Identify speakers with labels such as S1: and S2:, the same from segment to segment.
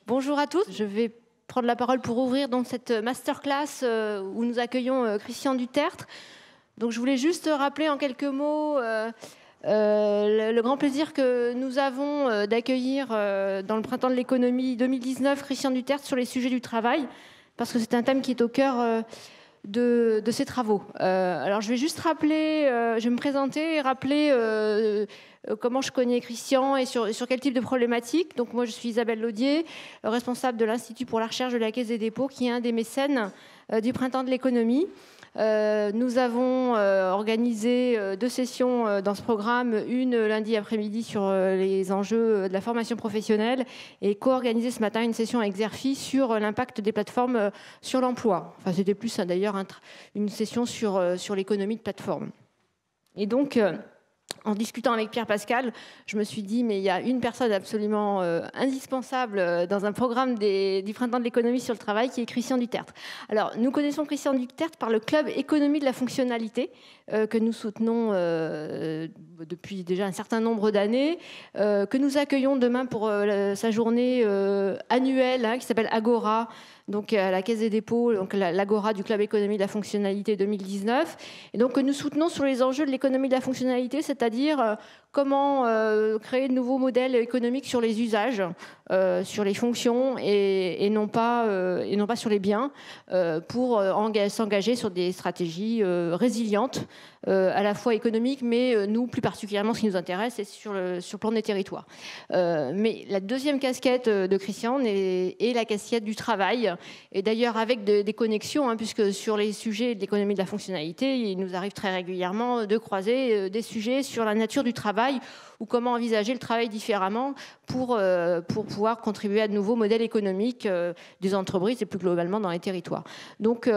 S1: Bonjour à tous. Je vais prendre la parole pour ouvrir donc cette masterclass où nous accueillons Christian Dutertre. Donc, je voulais juste rappeler en quelques mots le grand plaisir que nous avons d'accueillir dans le printemps de l'économie 2019 Christian Dutertre sur les sujets du travail, parce que c'est un thème qui est au cœur de ces travaux. Alors, je vais juste rappeler, je vais me présenter et rappeler comment je connais Christian et sur quel type de problématique. Donc moi, je suis Isabelle Laudier, responsable de l'Institut pour la recherche de la Caisse des dépôts, qui est un des mécènes du printemps de l'économie. Nous avons organisé 2 sessions dans ce programme, une lundi après-midi sur les enjeux de la formation professionnelle et co-organisé ce matin une session avec Xerfi sur l'impact des plateformes sur l'emploi. Enfin, c'était plus d'ailleurs une session sur l'économie de plateforme. Et donc, en discutant avec Pierre Pascal, je me suis dit, mais il y a une personne absolument indispensable dans un programme du printemps de l'économie sur le travail, qui est Christian Dutertre. Alors, nous connaissons Christian Dutertre par le club économie de la fonctionnalité, que nous soutenons depuis déjà un certain nombre d'années, que nous accueillons demain pour sa journée annuelle, qui s'appelle Agora, donc à la Caisse des dépôts, donc l'Agora du Club économie de la fonctionnalité 2019. Et donc nous soutenons sur les enjeux de l'économie de la fonctionnalité, c'est-à-dire comment créer de nouveaux modèles économiques sur les usages, sur les fonctions et non pas sur les biens, pour s'engager sur des stratégies résilientes, à la fois économiques, mais nous, plus particulièrement, ce qui nous intéresse, c'est sur le plan des territoires. Mais la deuxième casquette de Christian est la casquette du travail, et d'ailleurs avec des connexions, puisque sur les sujets de l'économie de la fonctionnalité, il nous arrive très régulièrement de croiser des sujets sur la nature du travail ou comment envisager le travail différemment pour pouvoir contribuer à de nouveaux modèles économiques des entreprises et plus globalement dans les territoires. Donc,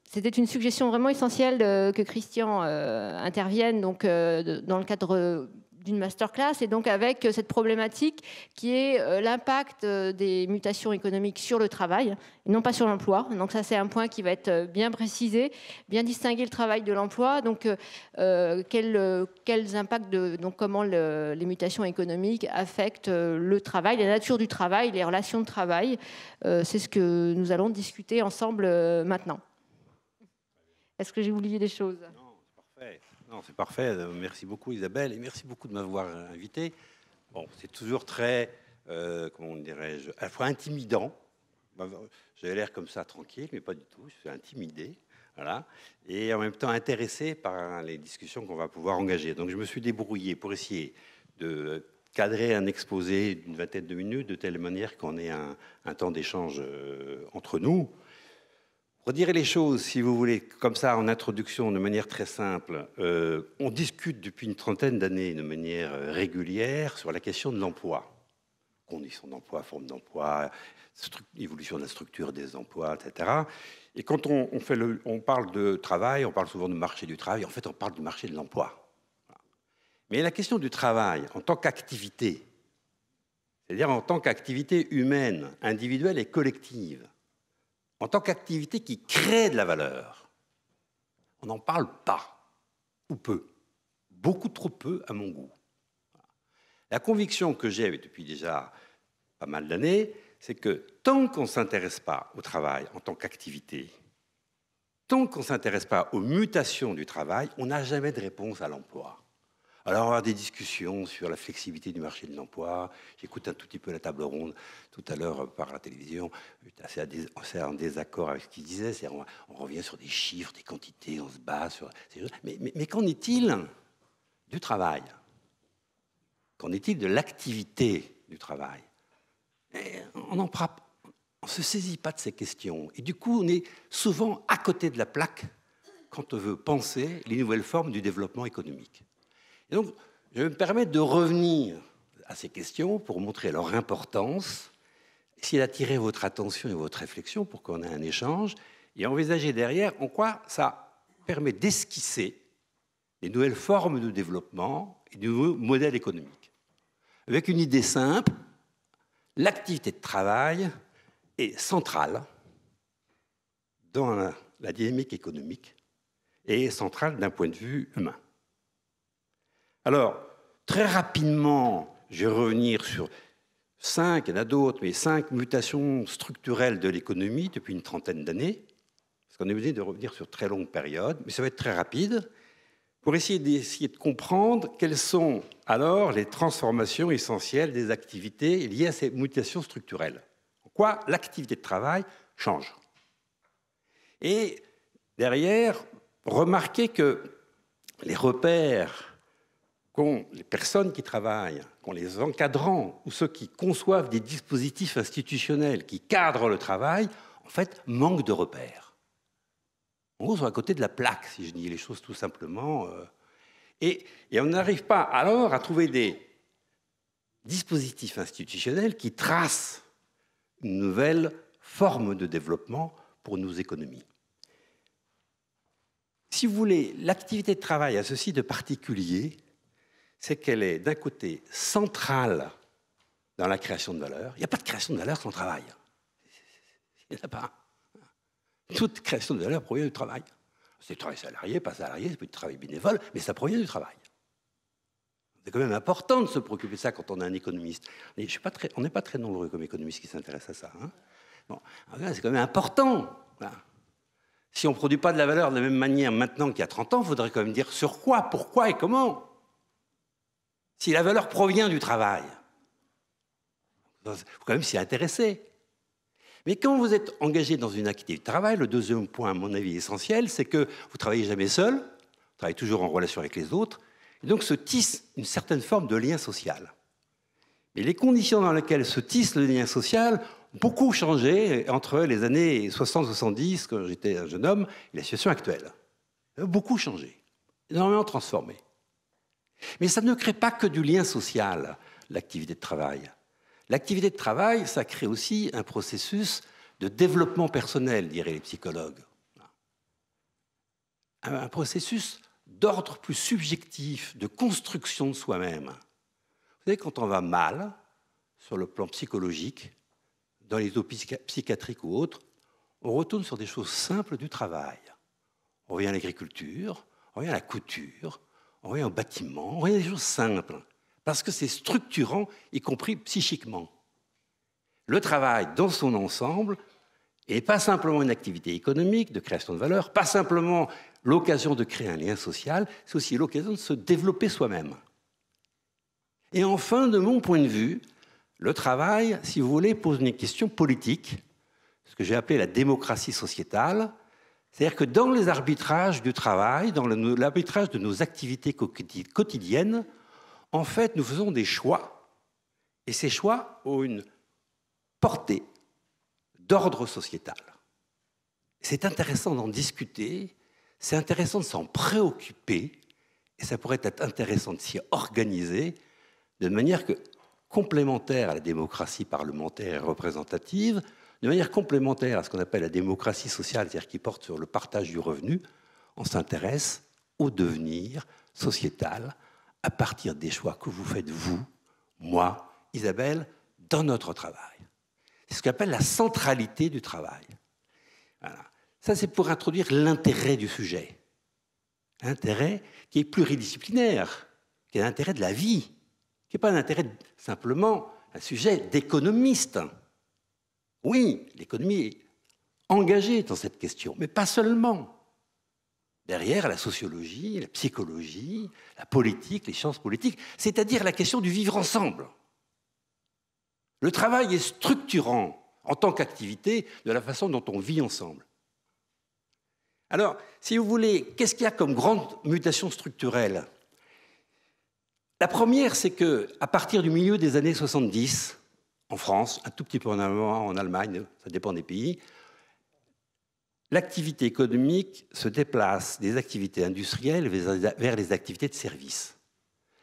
S1: c'était une suggestion vraiment essentielle que Christian intervienne donc, dans le cadre d'une masterclass, et donc avec cette problématique qui est l'impact des mutations économiques sur le travail, et non pas sur l'emploi. Donc ça, c'est un point qui va être bien précisé, bien distinguer le travail de l'emploi. Donc quels impacts, donc comment les mutations économiques affectent le travail, la nature du travail, les relations de travail. C'est ce que nous allons discuter ensemble maintenant. Est-ce que j'ai oublié des choses?
S2: Non, c'est parfait. Non, c'est parfait. Merci beaucoup Isabelle et merci beaucoup de m'avoir invité. Bon, c'est toujours très, comment dirais-je, à la fois intimidant. J'avais l'air comme ça tranquille, mais pas du tout. Je suis intimidé, voilà, et en même temps intéressé par les discussions qu'on va pouvoir engager. Donc je me suis débrouillé pour essayer de cadrer un exposé d'une vingtaine de minutes de telle manière qu'on ait un temps d'échange entre nous. Redire les choses, si vous voulez, comme ça, en introduction, de manière très simple. On discute depuis une trentaine d'années de manière régulière sur la question de l'emploi. Conditions d'emploi, forme d'emploi, évolution de la structure des emplois, etc. Et quand on parle de travail, on parle souvent du marché du travail. En fait, on parle du marché de l'emploi. Mais la question du travail en tant qu'activité, c'est-à-dire en tant qu'activité humaine, individuelle et collective, en tant qu'activité qui crée de la valeur, on n'en parle pas, ou peu, beaucoup trop peu à mon goût. La conviction que j'ai depuis déjà pas mal d'années, c'est que tant qu'on ne s'intéresse pas au travail en tant qu'activité, tant qu'on ne s'intéresse pas aux mutations du travail, on n'a jamais de réponse à l'emploi. Alors, on va avoir des discussions sur la flexibilité du marché de l'emploi. J'écoute un tout petit peu la table ronde tout à l'heure par la télévision. J'étais assez en désaccord avec ce qu'il disait. On revient sur des chiffres, des quantités, on se base sur ces choses. Mais qu'en est-il du travail? Qu'en est-il de l'activité du travail? On ne se saisit pas de ces questions. Et du coup, on est souvent à côté de la plaque quand on veut penser les nouvelles formes du développement économique. Et donc, je vais me permettre de revenir à ces questions pour montrer leur importance, essayer d'attirer votre attention et votre réflexion pour qu'on ait un échange et envisager derrière en quoi ça permet d'esquisser des nouvelles formes de développement et de nouveaux modèles économiques. Avec une idée simple, l'activité de travail est centrale dans la dynamique économique et est centrale d'un point de vue humain. Alors, très rapidement, je vais revenir sur 5, il y en a d'autres, mais 5 mutations structurelles de l'économie depuis une trentaine d'années, parce qu'on est obligé de revenir sur très longues périodes, mais ça va être très rapide, pour essayer de comprendre quelles sont alors les transformations essentielles des activités liées à ces mutations structurelles. En quoi l'activité de travail change. Et derrière, remarquez que les repères qu'ont les personnes qui travaillent, qu'ont les encadrants ou ceux qui conçoivent des dispositifs institutionnels qui cadrent le travail, en fait, manquent de repères. En gros, ils sont à côté de la plaque, si je dis les choses tout simplement. Et on n'arrive pas alors à trouver des dispositifs institutionnels qui tracent une nouvelle forme de développement pour nos économies. Si vous voulez, l'activité de travail a ceci de particulier, c'est qu'elle est d'un côté centrale dans la création de valeur. Il n'y a pas de création de valeur sans travail. Il n'y en a pas. Toute création de valeur provient du travail. C'est du travail salarié, pas salarié, c'est du travail bénévole, mais ça provient du travail. C'est quand même important de se préoccuper de ça quand on est un économiste. On n'est pas très nombreux comme économistes qui s'intéressent à ça. Hein. Bon, c'est quand même important. Voilà. Si on ne produit pas de la valeur de la même manière maintenant qu'il y a 30 ans, il faudrait quand même dire sur quoi, pourquoi et comment. Si la valeur provient du travail, il faut quand même s'y intéresser. Mais quand vous êtes engagé dans une activité de travail, le deuxième point, à mon avis, essentiel, c'est que vous ne travaillez jamais seul, vous travaillez toujours en relation avec les autres, et donc se tisse une certaine forme de lien social. Mais les conditions dans lesquelles se tisse le lien social ont beaucoup changé entre les années 60-70, quand j'étais un jeune homme, et la situation actuelle. Beaucoup changé, énormément transformé. Mais ça ne crée pas que du lien social, l'activité de travail. L'activité de travail, ça crée aussi un processus de développement personnel, diraient les psychologues. Un processus d'ordre plus subjectif, de construction de soi-même. Vous savez, quand on va mal, sur le plan psychologique, dans les hôpitaux psychiatriques ou autres, on retourne sur des choses simples du travail. On revient à l'agriculture, on revient à la couture, on revient au bâtiment, on revient à des choses simples. Parce que c'est structurant, y compris psychiquement. Le travail, dans son ensemble, n'est pas simplement une activité économique de création de valeur, pas simplement l'occasion de créer un lien social, c'est aussi l'occasion de se développer soi-même. Et enfin, de mon point de vue, le travail, si vous voulez, pose une question politique, ce que j'ai appelé la démocratie sociétale, c'est-à-dire que dans les arbitrages du travail, dans l'arbitrage de nos activités quotidiennes, en fait, nous faisons des choix. Et ces choix ont une portée d'ordre sociétal. C'est intéressant d'en discuter, c'est intéressant de s'en préoccuper, et ça pourrait être intéressant de s'y organiser de manière complémentaire à la démocratie parlementaire et représentative, de manière complémentaire à ce qu'on appelle la démocratie sociale, c'est-à-dire qui porte sur le partage du revenu, on s'intéresse au devenir sociétal à partir des choix que vous faites, vous, moi, Isabelle, dans notre travail. C'est ce qu'on appelle la centralité du travail. Voilà. Ça, c'est pour introduire l'intérêt du sujet. L'intérêt qui est pluridisciplinaire, qui est l'intérêt de la vie, qui n'est pas un intérêt simplement un sujet d'économiste. Oui, l'économie est engagée dans cette question, mais pas seulement. Derrière, la sociologie, la psychologie, la politique, les sciences politiques, c'est-à-dire la question du vivre ensemble. Le travail est structurant en tant qu'activité de la façon dont on vit ensemble. Alors, si vous voulez, qu'est-ce qu'il y a comme grande mutation structurelle ? La première, c'est qu'à partir du milieu des années 70, en France, un tout petit peu en Allemagne, ça dépend des pays, l'activité économique se déplace des activités industrielles vers les activités de services.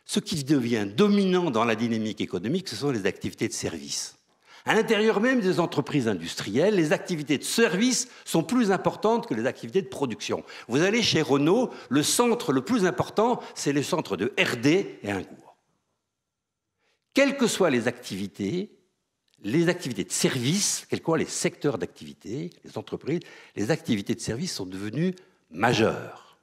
S2: Ce qui devient dominant dans la dynamique économique, ce sont les activités de services. À l'intérieur même des entreprises industrielles, les activités de services sont plus importantes que les activités de production. Vous allez chez Renault, le centre le plus important, c'est le centre de R&D et Ingour. Quelles que soient les activités de services, quels que soient les secteurs d'activité, les entreprises, les activités de services sont devenues majeures.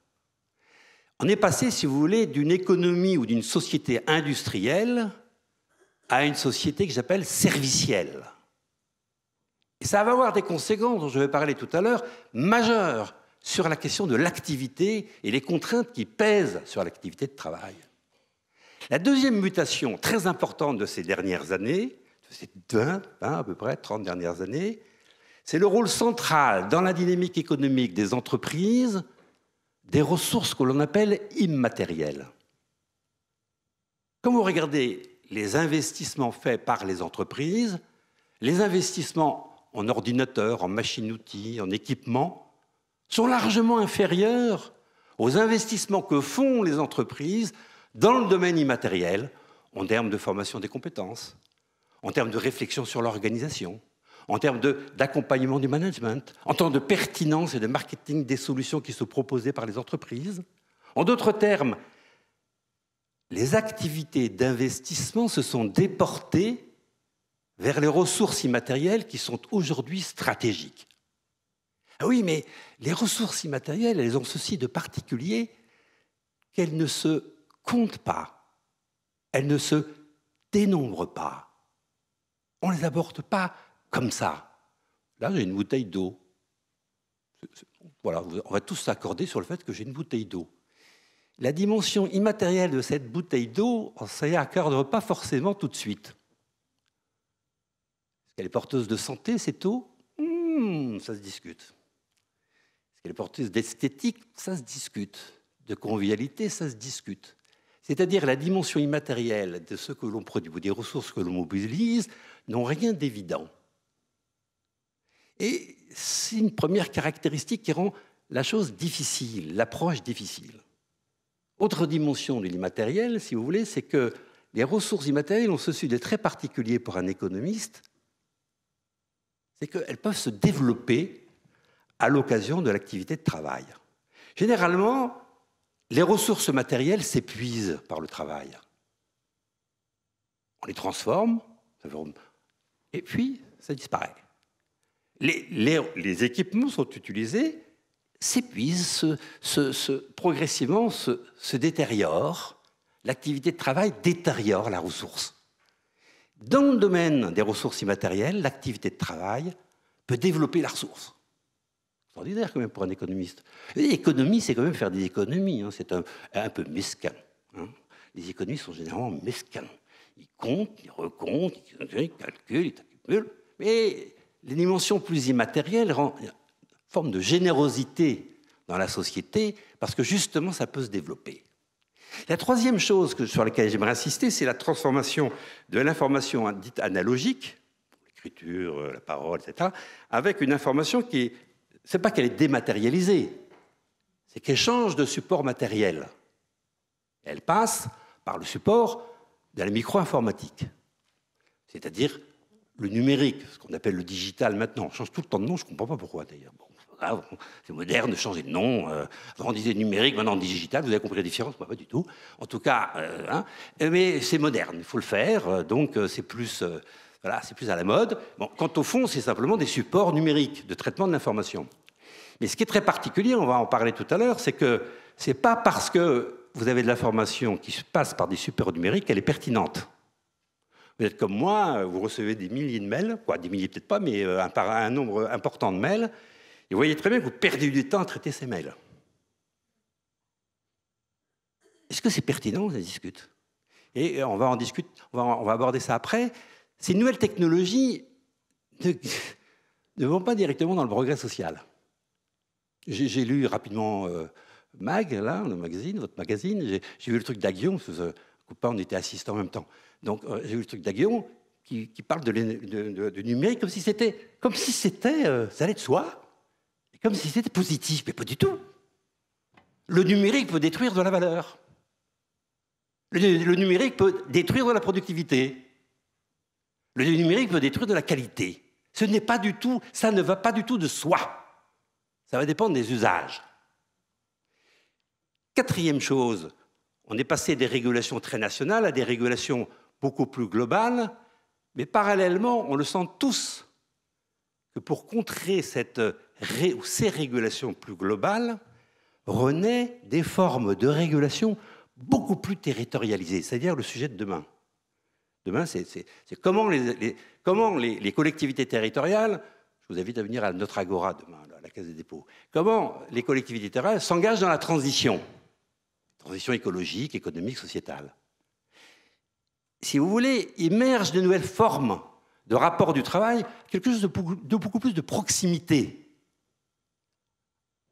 S2: On est passé, si vous voulez, d'une économie ou d'une société industrielle à une société que j'appelle servicielle. Et ça va avoir des conséquences, dont je vais parler tout à l'heure, majeures sur la question de l'activité et les contraintes qui pèsent sur l'activité de travail. La deuxième mutation très importante de ces dernières années, de ces 20, à peu près 30 dernières années, c'est le rôle central dans la dynamique économique des entreprises des ressources que l'on appelle immatérielles. Quand vous regardez les investissements faits par les entreprises, les investissements en ordinateurs, en machines-outils, en équipements, sont largement inférieurs aux investissements que font les entreprises dans le domaine immatériel, en termes de formation des compétences, en termes de réflexion sur l'organisation, en termes d'accompagnement du management, en termes de pertinence et de marketing des solutions qui sont proposées par les entreprises. En d'autres termes, les activités d'investissement se sont déportées vers les ressources immatérielles qui sont aujourd'hui stratégiques. Ah oui, mais les ressources immatérielles, elles ont ceci de particulier qu'elles ne se comptent pas, elles ne se dénombrent pas. On ne les aborde pas comme ça. Là, j'ai une bouteille d'eau. Voilà, on va tous s'accorder sur le fait que j'ai une bouteille d'eau. La dimension immatérielle de cette bouteille d'eau, on ne s'y accorde pas forcément tout de suite. Est-ce qu'elle est porteuse de santé, cette eau? Ça se discute. Est-ce qu'elle est porteuse d'esthétique? Ça se discute. De convivialité, ça se discute. C'est-à-dire la dimension immatérielle de ce que l'on produit ou des ressources que l'on mobilise n'ont rien d'évident. Et c'est une première caractéristique qui rend la chose difficile, l'approche difficile. Autre dimension de l'immatériel, si vous voulez, c'est que les ressources immatérielles ont ceci de très particulier pour un économiste, c'est qu'elles peuvent se développer à l'occasion de l'activité de travail. Généralement, les ressources matérielles s'épuisent par le travail. On les transforme, et puis ça disparaît. Les équipements sont utilisés, s'épuisent, progressivement se détériorent. L'activité de travail détériore la ressource. Dans le domaine des ressources immatérielles, l'activité de travail peut développer la ressource. C'est extraordinaire quand même pour un économiste. L'économie, c'est quand même faire des économies. Hein. C'est un peu mesquin. Hein. Les économistes sont généralement mesquins. Ils comptent, ils recomptent, ils calculent, ils accumulent. Mais les dimensions plus immatérielles rendent une forme de générosité dans la société parce que justement, ça peut se développer. La troisième chose sur laquelle j'aimerais insister, c'est la transformation de l'information dite analogique, l'écriture, la parole, etc., avec une information qui, c'est pas qu'elle est dématérialisée, c'est qu'elle change de support matériel. Elle passe par le support de la micro-informatique, c'est-à-dire le numérique, ce qu'on appelle le digital maintenant. On change tout le temps de nom, je ne comprends pas pourquoi d'ailleurs. Bon, c'est moderne de changer de nom. Avant on disait numérique, maintenant digital, vous avez compris la différence? Moi, pas du tout. En tout cas, mais c'est moderne, il faut le faire, donc c'est plus, voilà, c'est plus à la mode. Bon, quant au fond, c'est simplement des supports numériques de traitement de l'information. Mais ce qui est très particulier, on va en parler tout à l'heure, c'est que ce n'est pas parce que vous avez de l'information qui se passe par des supports numériques qu'elle est pertinente. Vous êtes comme moi, vous recevez des milliers de mails, quoi, des milliers peut-être pas, mais un nombre important de mails, et vous voyez très bien que vous perdez du temps à traiter ces mails. Est-ce que c'est pertinent? Ça discute. Et on va en discuter, on va aborder ça après. Ces nouvelles technologies ne vont pas directement dans le progrès social. J'ai lu rapidement Mag, là, le magazine, votre magazine, j'ai vu le truc d'Aguillon, parce que copain, on était assistants en même temps. Donc j'ai vu le truc d'Aguillon qui parle de numérique comme si c'était, ça allait de soi, et comme si c'était positif, mais pas du tout. Le numérique peut détruire de la valeur. Le numérique peut détruire de la productivité. Le numérique peut détruire de la qualité. Ce n'est pas du tout, ça ne va pas du tout de soi. Ça va dépendre des usages. Quatrième chose, on est passé des régulations très nationales à des régulations beaucoup plus globales, mais parallèlement, on le sent tous, que pour contrer ces régulations plus globales, renaissent des formes de régulation beaucoup plus territorialisées, c'est-à-dire le sujet de demain. Demain, c'est comment les collectivités territoriales, je vous invite à venir à notre agora demain, à la Caisse des dépôts, comment les collectivités territoriales s'engagent dans la transition écologique, économique, sociétale. Si vous voulez, émergent de nouvelles formes de rapport du travail, quelque chose de beaucoup plus de proximité,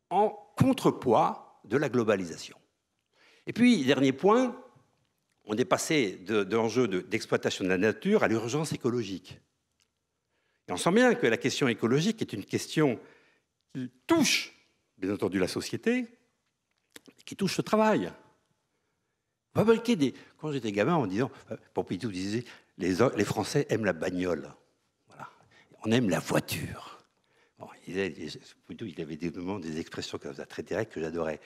S2: en contrepoids de la globalisation. Et puis, dernier point, on est passé de l'enjeu d'exploitation de la nature à l'urgence écologique. Et on sent bien que la question écologique est une question qui touche, bien entendu, la société, qui touche le travail. Quand j'étais gamin, en disant, Pompidou disait, les Français aiment la bagnole. Voilà. On aime la voiture. Bon, Pompidou, il avait des expressions comme ça, très directes, que j'adorais.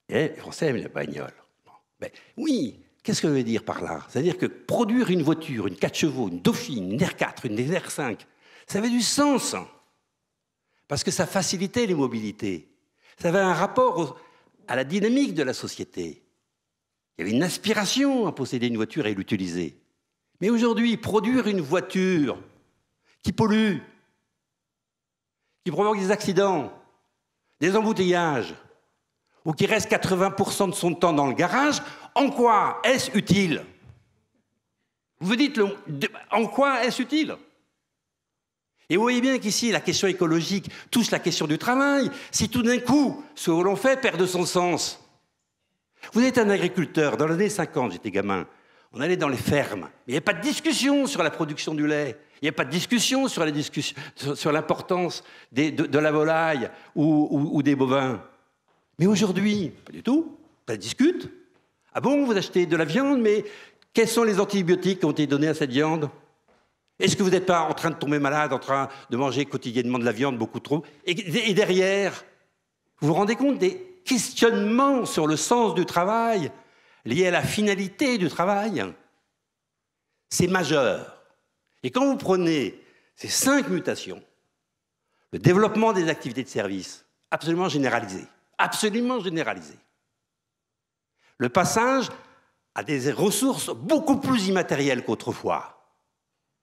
S2: Et les Français aiment la bagnole. Bon. Ben, oui, qu'est-ce que ça veut dire par là? C'est-à-dire que produire une voiture, une 4 chevaux, une Dauphine, une R4, une R5, ça avait du sens. Parce que ça facilitait les mobilités. Ça avait un rapport à la dynamique de la société. Il y avait une aspiration à posséder une voiture et l'utiliser. Mais aujourd'hui, produire une voiture qui pollue, qui provoque des accidents, des embouteillages, ou qui reste 80% de son temps dans le garage, en quoi est-ce utile? Vous vous dites, en quoi est-ce utile? Et vous voyez bien qu'ici, la question écologique touche la question du travail. Si tout d'un coup, ce que l'on fait perd de son sens. Vous êtes un agriculteur, dans les années 50, j'étais gamin, on allait dans les fermes, mais il n'y avait pas de discussion sur la production du lait, il n'y avait pas de discussion sur l'importance de la volaille ou des bovins. Mais aujourd'hui, pas du tout, ça discute. Ah bon, vous achetez de la viande, mais quels sont les antibiotiques qui ont été donnés à cette viande? Est-ce que vous n'êtes pas en train de tomber malade, en train de manger quotidiennement de la viande beaucoup trop? Et derrière, vous vous rendez compte des questionnements sur le sens du travail liés à la finalité du travail? C'est majeur. Et quand vous prenez ces 5 mutations, le développement des activités de service, absolument généralisé, le passage à des ressources beaucoup plus immatérielles qu'autrefois,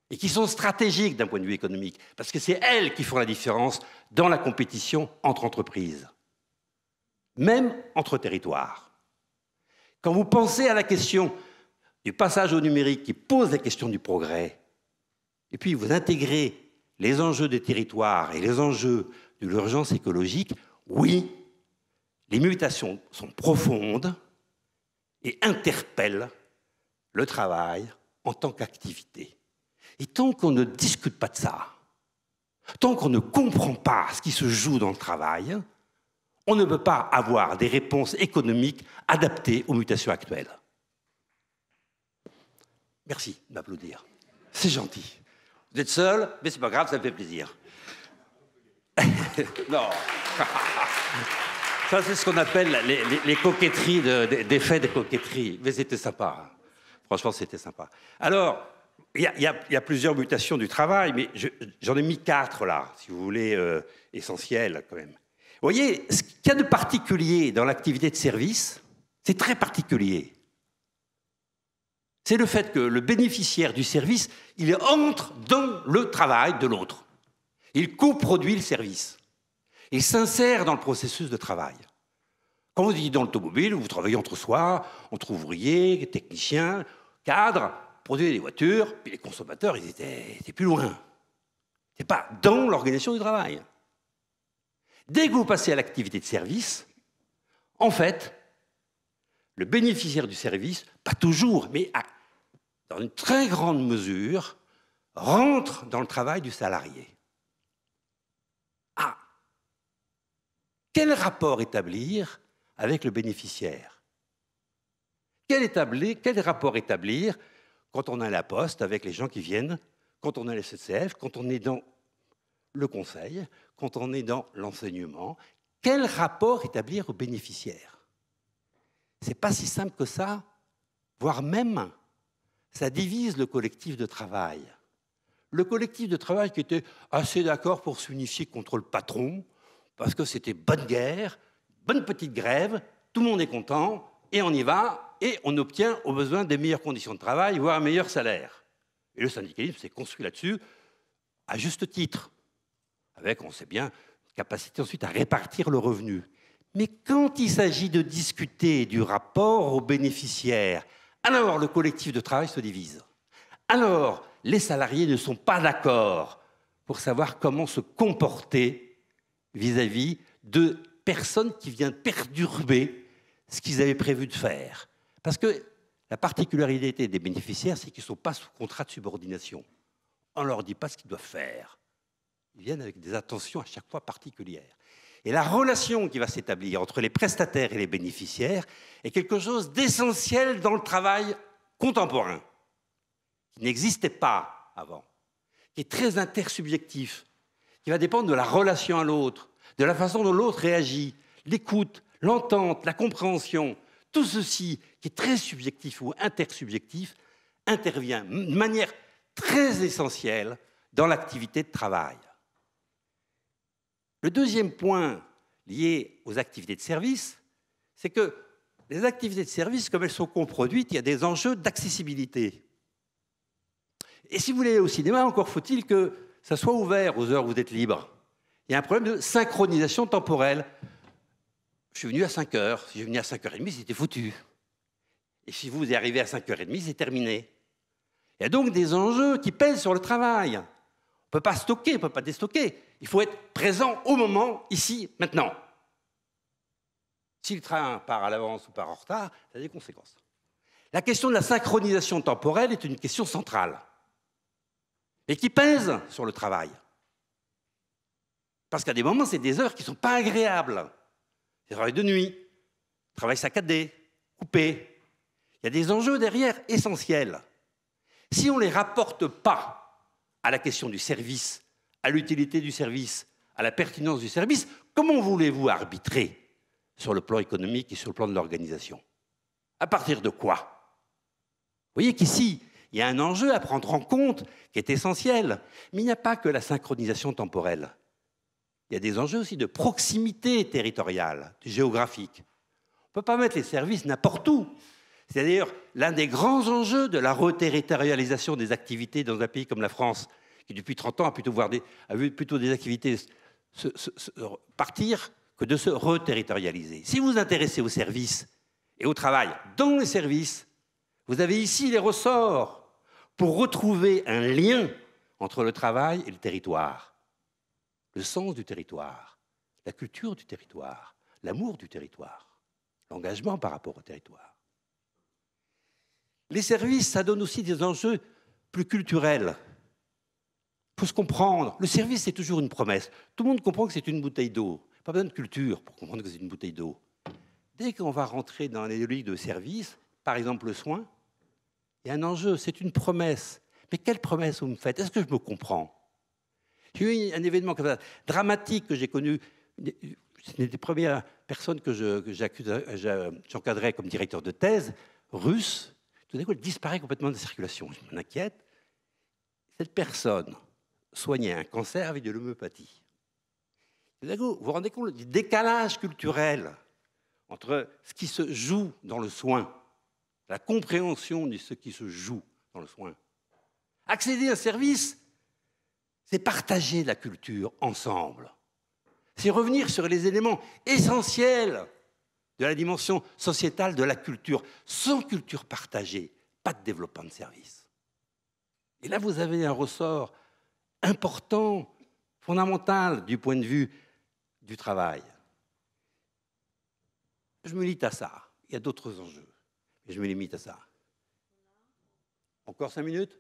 S2: et qui sont stratégiques d'un point de vue économique, parce que c'est elles qui font la différence dans la compétition entre entreprises, même entre territoires. Quand vous pensez à la question du passage au numérique qui pose la question du progrès, et puis vous intégrez les enjeux des territoires et les enjeux de l'urgence écologique, oui, les mutations sont profondes et interpellent le travail en tant qu'activité. Et tant qu'on ne discute pas de ça, tant qu'on ne comprend pas ce qui se joue dans le travail, on ne peut pas avoir des réponses économiques adaptées aux mutations actuelles. Merci d'applaudir. C'est gentil. Vous êtes seul, mais c'est pas grave, ça me fait plaisir. Non. Ça, c'est ce qu'on appelle les coquetteries, des faits de coquetterie. Mais c'était sympa. Franchement, c'était sympa. Alors, il y a plusieurs mutations du travail, mais j'en ai mis 4 là, si vous voulez, essentielles quand même. Vous voyez, ce qu'il y a de particulier dans l'activité de service, c'est très particulier. C'est le fait que le bénéficiaire du service, il entre dans le travail de l'autre. Il coproduit le service. Il s'insère dans le processus de travail. Quand vous êtes dans l'automobile, vous travaillez entre soi, entre ouvriers, techniciens, cadres, produisez des voitures, puis les consommateurs, ils étaient plus loin. Ce n'est pas dans l'organisation du travail. Dès que vous passez à l'activité de service, en fait, le bénéficiaire du service, pas toujours, mais dans une très grande mesure, rentre dans le travail du salarié. Ah! Quel rapport établir avec le bénéficiaire? Quel rapport établir quand on est à la poste avec les gens qui viennent, quand on est à la SNCF, quand on est dans le conseil, quand on est dans l'enseignement? Quel rapport établir au bénéficiaire? C'est pas si simple que ça, voire même, ça divise le collectif de travail. Le collectif de travail qui était assez d'accord pour s'unifier contre le patron, parce que c'était bonne guerre, bonne petite grève, tout le monde est content, et on y va, et on obtient au besoin des meilleures conditions de travail, voire un meilleur salaire. Et le syndicalisme s'est construit là-dessus, à juste titre, avec, on sait bien, une capacité ensuite à répartir le revenu. Mais quand il s'agit de discuter du rapport aux bénéficiaires, alors le collectif de travail se divise. Alors, les salariés ne sont pas d'accord pour savoir comment se comporter vis-à-vis de personnes qui viennent perturber ce qu'ils avaient prévu de faire. Parce que la particularité des bénéficiaires, c'est qu'ils ne sont pas sous contrat de subordination. On ne leur dit pas ce qu'ils doivent faire. Ils viennent avec des attentions à chaque fois particulières. Et la relation qui va s'établir entre les prestataires et les bénéficiaires est quelque chose d'essentiel dans le travail contemporain, qui n'existait pas avant, qui est très intersubjectif, qui va dépendre de la relation à l'autre, de la façon dont l'autre réagit, l'écoute, l'entente, la compréhension. Tout ceci, qui est très subjectif ou intersubjectif, intervient de manière très essentielle dans l'activité de travail. Le deuxième point lié aux activités de service, c'est que les activités de service, comme elles sont coproduites, il y a des enjeux d'accessibilité. Et si vous voulez aller au cinéma, encore faut-il que ça soit ouvert aux heures où vous êtes libre. Il y a un problème de synchronisation temporelle. Je suis venu à 5 heures. Si je venais à 5h30, c'était foutu. Et si vous y arrivez à 5h30, c'est terminé. Il y a donc des enjeux qui pèsent sur le travail. On ne peut pas stocker, on ne peut pas déstocker. Il faut être présent au moment, ici, maintenant. Si le train part à l'avance ou part en retard, ça a des conséquences. La question de la synchronisation temporelle est une question centrale et qui pèse sur le travail. Parce qu'à des moments, c'est des heures qui ne sont pas agréables. C'est travail de nuit, travail saccadé, coupé. Il y a des enjeux derrière essentiels. Si on ne les rapporte pas à la question du service, à l'utilité du service, à la pertinence du service, comment voulez-vous arbitrer sur le plan économique et sur le plan de l'organisation? À partir de quoi? Vous voyez qu'ici, il y a un enjeu à prendre en compte qui est essentiel. Mais il n'y a pas que la synchronisation temporelle. Il y a des enjeux aussi de proximité territoriale, géographique. On ne peut pas mettre les services n'importe où. C'est d'ailleurs l'un des grands enjeux de la reterritorialisation des activités dans un pays comme la France, qui depuis 30 ans a vu plutôt des activités partir que de se reterritorialiser. Si vous vous intéressez aux services et au travail dans les services, vous avez ici les ressorts pour retrouver un lien entre le travail et le territoire. Le sens du territoire, la culture du territoire, l'amour du territoire, l'engagement par rapport au territoire. Les services, ça donne aussi des enjeux plus culturels. Il faut se comprendre. Le service, c'est toujours une promesse. Tout le monde comprend que c'est une bouteille d'eau. Pas besoin de culture pour comprendre que c'est une bouteille d'eau. Dès qu'on va rentrer dans les logiques de service, par exemple le soin, il y a un enjeu, c'est une promesse. Mais quelle promesse vous me faites? Est-ce que je me comprends? J'ai eu un événement comme ça, dramatique que j'ai connu. C'est une des premières personnes que j'encadrais comme directeur de thèse, russe. Tout d'un coup, elle disparaît complètement de la circulation. Je m'en inquiète. Cette personne soignait un cancer avec de l'homéopathie. Tout d'un coup, vous vous rendez compte du décalage culturel entre ce qui se joue dans le soin, la compréhension de ce qui se joue dans le soin. Accéder à un service, c'est partager la culture ensemble. C'est revenir sur les éléments essentiels de la dimension sociétale de la culture. Sans culture partagée, pas de développement de service. Et là, vous avez un ressort important, fondamental du point de vue du travail. Je me limite à ça. Il y a d'autres enjeux, mais je me limite à ça. Encore 5 minutes?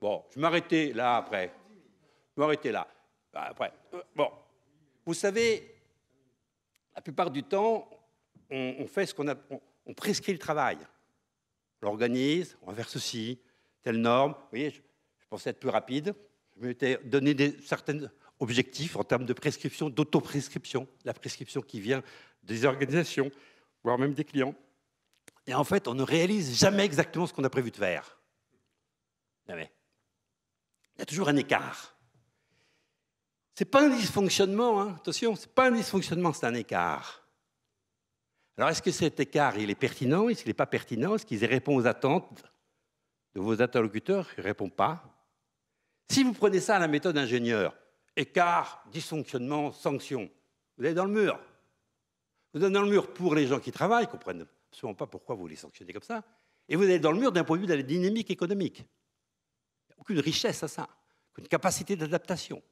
S2: Bon, je vais m'arrêter là après. Je vais m'arrêter là. Après. Bon, vous savez, la plupart du temps, on fait ce qu'on a, on prescrit le travail. On l'organise, on va faire ceci, telle norme. Vous voyez, je pensais être plus rapide. Je m'étais donné certains objectifs en termes de prescription, d'autoprescription, la prescription qui vient des organisations, voire même des clients. Et en fait, on ne réalise jamais exactement ce qu'on a prévu de faire. Jamais. Il y a toujours un écart. Ce n'est pas un dysfonctionnement, hein. Attention, ce n'est pas un dysfonctionnement, c'est un écart. Alors, est-ce que cet écart, il est pertinent? Est-ce qu'il n'est pas pertinent? Est-ce qu'il répond aux attentes de vos interlocuteurs ne répond pas. Si vous prenez ça à la méthode ingénieur, écart, dysfonctionnement, sanction, vous allez dans le mur. Vous êtes dans le mur pour les gens qui travaillent, qui ne comprennent absolument pas pourquoi vous les sanctionnez comme ça, et vous êtes dans le mur d'un point de vue de la dynamique économique. Il n'y a aucune richesse à ça, aucune capacité d'adaptation,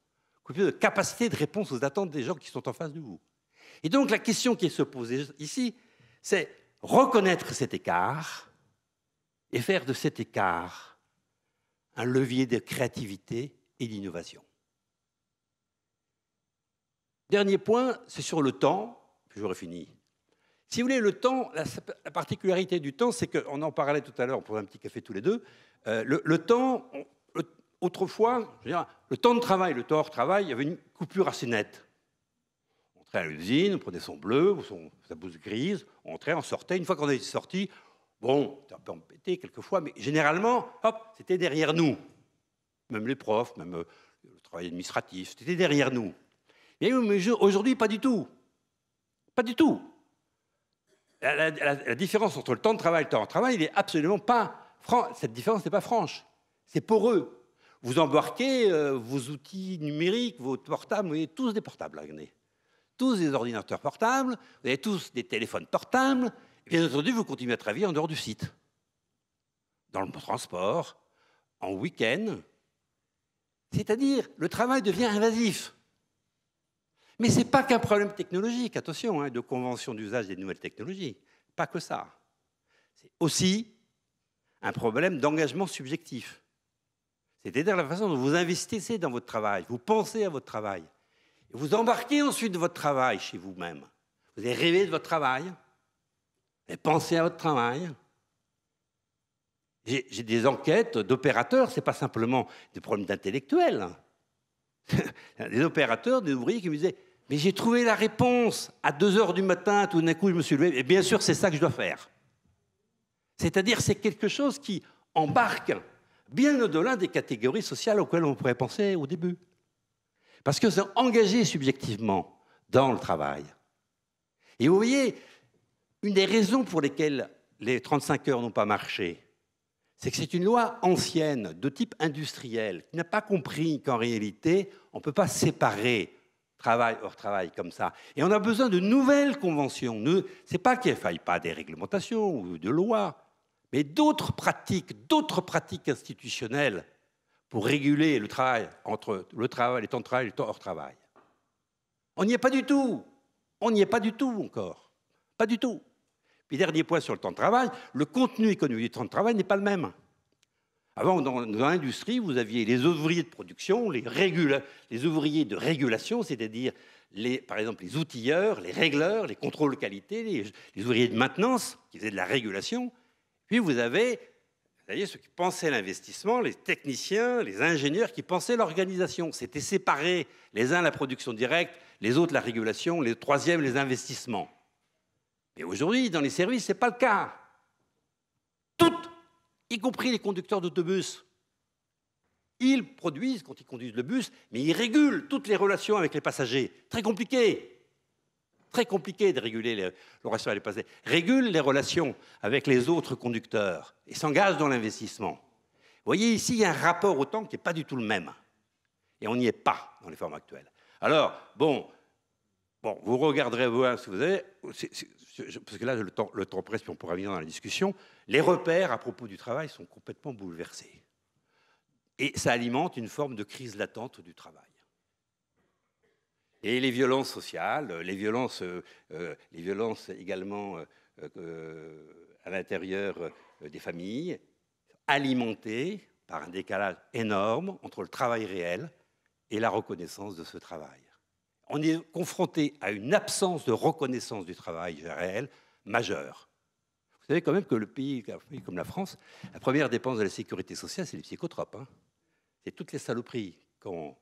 S2: aucune capacité de réponse aux attentes des gens qui sont en face de vous. Et donc la question qui se pose ici, c'est reconnaître cet écart et faire de cet écart un levier de créativité et d'innovation. Dernier point, c'est sur le temps, puis j'aurai fini. Si vous voulez, le temps, la particularité du temps, c'est qu'on en parlait tout à l'heure, on prenait un petit café tous les deux, le temps, autrefois, je veux dire, le temps de travail, le temps hors travail, il y avait une coupure assez nette. On entrait à l'usine, on prenait son bleu, sa blouse grise, on entrait, on sortait. Une fois qu'on était sorti, bon, c'était un peu embêté quelquefois, mais généralement, hop, c'était derrière nous. Même les profs, même le travail administratif, c'était derrière nous. Mais aujourd'hui, pas du tout. Pas du tout. La différence entre le temps de travail et le temps de travail, il n'est absolument pas franc. Cette différence n'est pas franche. C'est poreux. Vous embarquez vos outils numériques, vos portables, vous avez tous des portables à gagner. Tous des ordinateurs portables, vous avez tous des téléphones portables. Et bien entendu, vous continuez à travailler en dehors du site. Dans le transport, en week-end. C'est-à-dire, le travail devient invasif. Mais ce n'est pas qu'un problème technologique, attention, de convention d'usage des nouvelles technologies. Pas que ça. C'est aussi un problème d'engagement subjectif. C'est-à-dire la façon dont vous investissez dans votre travail, vous pensez à votre travail. Et vous embarquez ensuite de votre travail chez vous-même. Vous avez rêvé de votre travail, vous avez pensé à votre travail. J'ai des enquêtes d'opérateurs, ce n'est pas simplement des problèmes d'intellectuels. Des opérateurs, des ouvriers qui me disaient « Mais j'ai trouvé la réponse à 2 h du matin, tout d'un coup je me suis levé, et bien sûr c'est ça que je dois faire. » C'est-à-dire c'est quelque chose qui embarque bien au-delà des catégories sociales auxquelles on pourrait penser au début. Parce que c'est engagé subjectivement dans le travail. Et vous voyez, une des raisons pour lesquelles les 35 heures n'ont pas marché, c'est que c'est une loi ancienne, de type industriel, qui n'a pas compris qu'en réalité, on ne peut pas séparer travail hors travail comme ça. Et on a besoin de nouvelles conventions. Ce n'est pas qu'il ne faille pas des réglementations ou de lois, mais d'autres pratiques institutionnelles pour réguler le travail entre le travail, les temps de travail et les temps hors travail. On n'y est pas du tout. On n'y est pas du tout encore. Pas du tout. Puis dernier point sur le temps de travail, le contenu économique du temps de travail n'est pas le même. Avant, dans l'industrie, vous aviez les ouvriers de production, les ouvriers de régulation, c'est-à-dire, par exemple, les outilleurs, les régleurs, les contrôles de qualité, les ouvriers de maintenance qui faisaient de la régulation. Puis vous avez ceux qui pensaient l'investissement, les techniciens, les ingénieurs qui pensaient l'organisation. C'était séparé, les uns la production directe, les autres la régulation, les troisièmes les investissements. Et aujourd'hui, dans les services, ce n'est pas le cas. Toutes, y compris les conducteurs d'autobus, ils produisent quand ils conduisent le bus, mais ils régulent toutes les relations avec les passagers. Très compliqué. Très compliqué de réguler les relations avec les passagers. Régulent les relations avec les autres conducteurs et s'engagent dans l'investissement. Vous voyez, ici, il y a un rapport au temps qui n'est pas du tout le même. Et on n'y est pas dans les formes actuelles. Alors, bon, vous regarderez voir ce que vous avez, parce que là, le temps presse, puis on pourra venir dans la discussion. Les repères à propos du travail sont complètement bouleversés. Et ça alimente une forme de crise latente du travail. Et les violences sociales, les violences également à l'intérieur des familles, alimentées par un décalage énorme entre le travail réel et la reconnaissance de ce travail. On est confronté à une absence de reconnaissance du travail réel majeure. Vous savez quand même que un pays comme la France, la première dépense de la sécurité sociale, c'est les psychotropes. C'est toutes les saloperies qu'on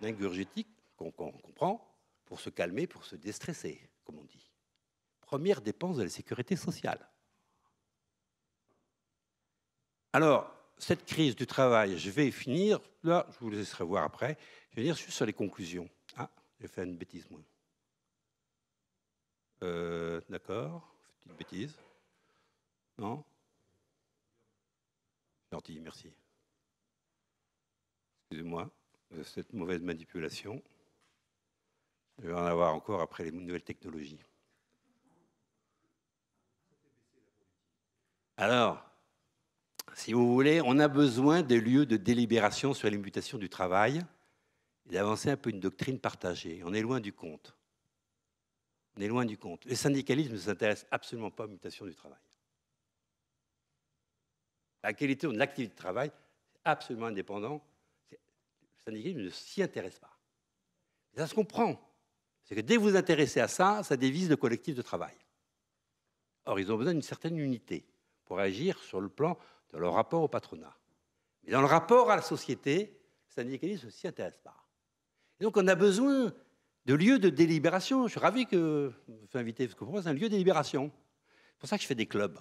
S2: ingurgite, qu'on prend pour se calmer, pour se déstresser, comme on dit. Première dépense de la sécurité sociale. Alors, cette crise du travail, je vais finir, là, je vous laisserai voir après, je vais venir juste sur les conclusions. Ah, j'ai fait une bêtise, moi. D'accord, petite bêtise. Non. Gentil, merci. Excusez-moi de cette mauvaise manipulation. Je vais en avoir encore après les nouvelles technologies. Alors, si vous voulez, on a besoin de lieux de délibération sur les mutations du travail et d'avancer un peu une doctrine partagée. On est loin du compte. On est loin du compte. Le syndicalisme ne s'intéresse absolument pas aux mutations du travail. La qualité de l'activité de travail est absolument indépendant. Le syndicalisme ne s'y intéresse pas. Ça se comprend. C'est que dès que vous vous intéressez à ça, ça dévise le collectif de travail. Or, ils ont besoin d'une certaine unité pour agir sur le plan de leur rapport au patronat. Mais dans le rapport à la société, le syndicalisme ne s'y intéresse pas. Et donc, on a besoin de lieux de délibération. Je suis ravi que vous m'ayez invité, parce que pour moi, c'est un lieu de délibération. C'est pour ça que je fais des clubs.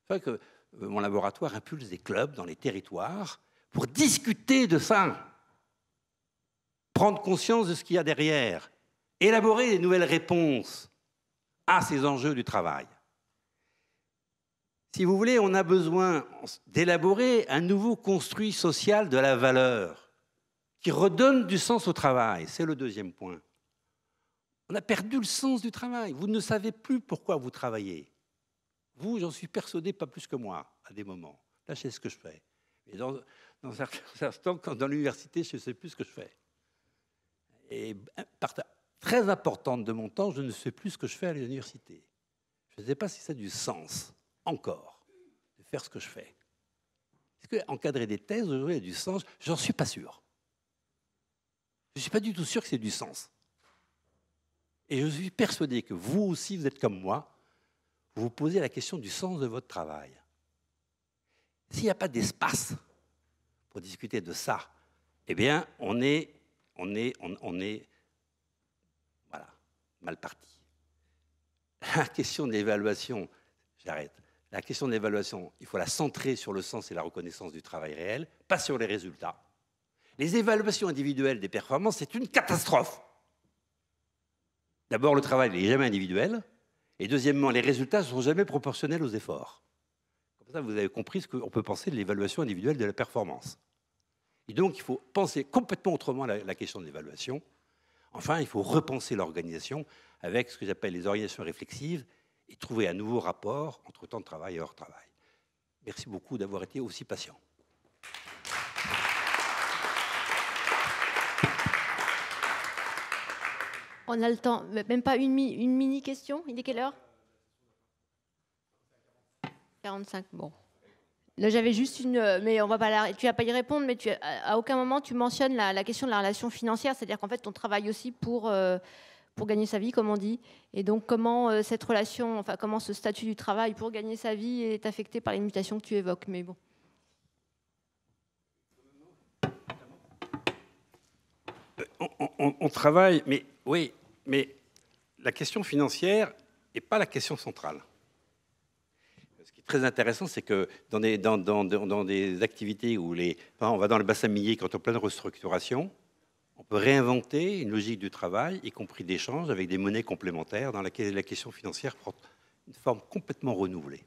S2: C'est vrai que mon laboratoire impulse des clubs dans les territoires pour discuter de ça, prendre conscience de ce qu'il y a derrière, élaborer des nouvelles réponses à ces enjeux du travail. Si vous voulez, on a besoin d'élaborer un nouveau construit social de la valeur qui redonne du sens au travail. C'est le deuxième point. On a perdu le sens du travail. Vous ne savez plus pourquoi vous travaillez. Vous, j'en suis persuadé, pas plus que moi, à des moments. Là, je sais ce que je fais. Mais dans certains instants, quand dans l'université, je ne sais plus ce que je fais. Et part très importante de mon temps, je ne sais plus ce que je fais à l'université. Je ne sais pas si ça a du sens, encore, de faire ce que je fais. Est-ce qu'encadrer des thèses, aujourd'hui, a du sens? J'en suis pas sûr. Je ne suis pas du tout sûr que c'est du sens. Et je suis persuadé que vous aussi, vous êtes comme moi, vous vous posez la question du sens de votre travail. S'il n'y a pas d'espace pour discuter de ça, eh bien, on est voilà, mal parti. La question de l'évaluation, j'arrête. La question de l'évaluation, il faut la centrer sur le sens et la reconnaissance du travail réel, pas sur les résultats. Les évaluations individuelles des performances, c'est une catastrophe. D'abord, le travail n'est jamais individuel. Et deuxièmement, les résultats ne sont jamais proportionnels aux efforts. Comme ça, vous avez compris ce qu'on peut penser de l'évaluation individuelle de la performance. Et donc, il faut penser complètement autrement la question de l'évaluation. Enfin, il faut repenser l'organisation avec ce que j'appelle les organisations réflexives et trouver un nouveau rapport entre temps de travail et hors travail. Merci beaucoup d'avoir été aussi patient.
S1: On a le temps, même pas une mini-question. Il est quelle heure? 45, bon. Là, j'avais juste une... Mais on va pas tu vas pas y répondre, mais à aucun moment tu mentionnes la question de la relation financière, c'est-à-dire qu'en fait, on travaille aussi pour gagner sa vie, comme on dit. Et donc, comment cette relation, enfin, comment ce statut du travail pour gagner sa vie est affecté par les mutations que tu évoques, mais bon.
S2: On travaille, mais oui, mais la question financière n'est pas la question centrale. Ce qui est très intéressant, c'est que dans des activités où on va dans le bassin minier quand on est en pleine restructuration, on peut réinventer une logique du travail, y compris d'échange avec des monnaies complémentaires, dans laquelle la question financière prend une forme complètement renouvelée.